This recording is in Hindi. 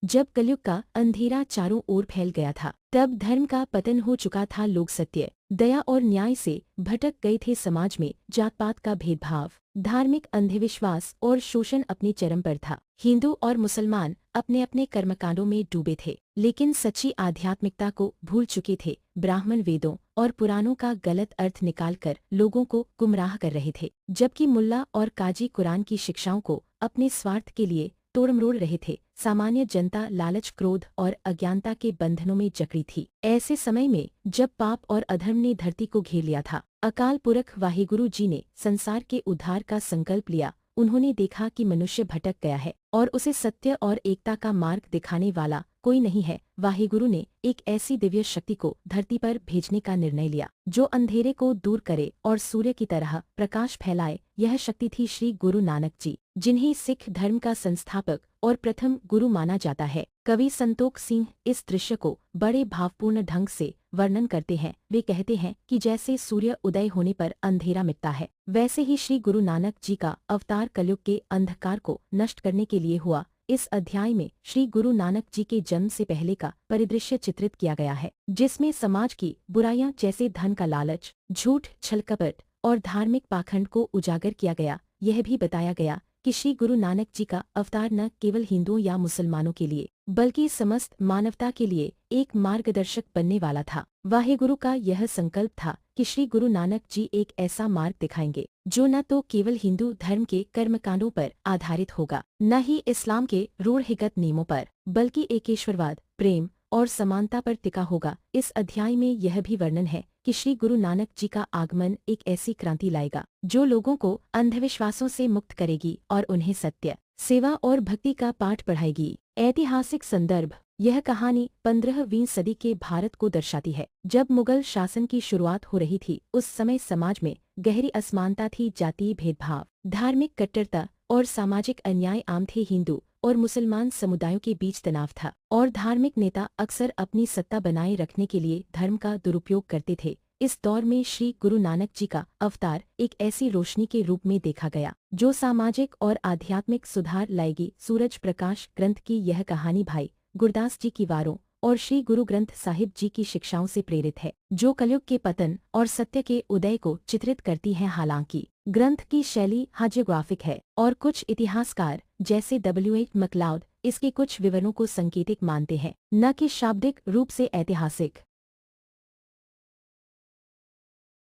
जब कलयुग का अंधेरा चारों ओर फैल गया था, तब धर्म का पतन हो चुका था। लोग सत्य, दया और न्याय से भटक गए थे। समाज में जात पात का भेदभाव, धार्मिक अंधविश्वास और शोषण अपने चरम पर था। हिंदू और मुसलमान अपने अपने कर्मकांडों में डूबे थे, लेकिन सच्ची आध्यात्मिकता को भूल चुके थे। ब्राह्मण वेदों और पुराणों का गलत अर्थ निकालकर लोगों को गुमराह कर रहे थे, जबकि मुल्ला और काजी कुरान की शिक्षाओं को अपने स्वार्थ के लिए तोड़मरोड़ रहे थे। सामान्य जनता लालच, क्रोध और अज्ञानता के बंधनों में जकड़ी थी। ऐसे समय में जब पाप और अधर्म ने धरती को घेर लिया था, अकाल पुरख वाहिगुरु जी ने संसार के उद्धार का संकल्प लिया। उन्होंने देखा कि मनुष्य भटक गया है और उसे सत्य और एकता का मार्ग दिखाने वाला कोई नहीं है। वाहिगुरु ने एक ऐसी दिव्य शक्ति को धरती पर भेजने का निर्णय लिया, जो अंधेरे को दूर करे और सूर्य की तरह प्रकाश फैलाए। यह शक्ति थी श्री गुरु नानक जी, जिन्हें सिख धर्म का संस्थापक और प्रथम गुरु माना जाता है। कवि संतोख सिंह इस दृश्य को बड़े भावपूर्ण ढंग से वर्णन करते हैं। वे कहते हैं कि जैसे सूर्य उदय होने पर अंधेरा मिटता है, वैसे ही श्री गुरु नानक जी का अवतार कलयुग के अंधकार को नष्ट करने के लिए हुआ। इस अध्याय में श्री गुरु नानक जी के जन्म से पहले का परिदृश्य चित्रित किया गया है, जिसमें समाज की बुराइयां जैसे धन का लालच, झूठ, छलकपट और धार्मिक पाखंड को उजागर किया गया। यह भी बताया गया कि श्री गुरु नानक जी का अवतार न केवल हिंदुओं या मुसलमानों के लिए, बल्कि समस्त मानवता के लिए एक मार्गदर्शक बनने वाला था। वाहिगुरु का यह संकल्प था कि श्री गुरु नानक जी एक ऐसा मार्ग दिखाएंगे जो न तो केवल हिंदू धर्म के कर्मकांडों पर आधारित होगा, न ही इस्लाम के रूढ़िगत नियमों पर, बल्कि एकेश्वरवाद, प्रेम और समानता पर टिका होगा। इस अध्याय में यह भी वर्णन है कि श्री गुरु नानक जी का आगमन एक ऐसी क्रांति लाएगा जो लोगों को अंधविश्वासों से मुक्त करेगी और उन्हें सत्य, सेवा और भक्ति का पाठ पढ़ाएगी। ऐतिहासिक संदर्भ: यह कहानी 15वीं सदी के भारत को दर्शाती है, जब मुगल शासन की शुरुआत हो रही थी। उस समय समाज में गहरी असमानता थी, जातीय भेदभाव, धार्मिक कट्टरता और सामाजिक अन्याय आम थे। हिंदू और मुसलमान समुदायों के बीच तनाव था और धार्मिक नेता अक्सर अपनी सत्ता बनाए रखने के लिए धर्म का दुरुपयोग करते थे। इस दौर में श्री गुरु नानक जी का अवतार एक ऐसी रोशनी के रूप में देखा गया जो सामाजिक और आध्यात्मिक सुधार लाएगी। सूरज प्रकाश ग्रंथ की यह कहानी भाई गुरदास जी की वारों और श्री गुरु ग्रंथ साहिब जी की शिक्षाओं से प्रेरित है, जो कलयुग के पतन और सत्य के उदय को चित्रित करती है। हालांकि ग्रंथ की शैली हाजियोग्राफिक है और कुछ इतिहासकार जैसे W.H. मैक्लाउड इसके कुछ विवरणों को संकेतिक मानते हैं, न कि शाब्दिक रूप से ऐतिहासिक।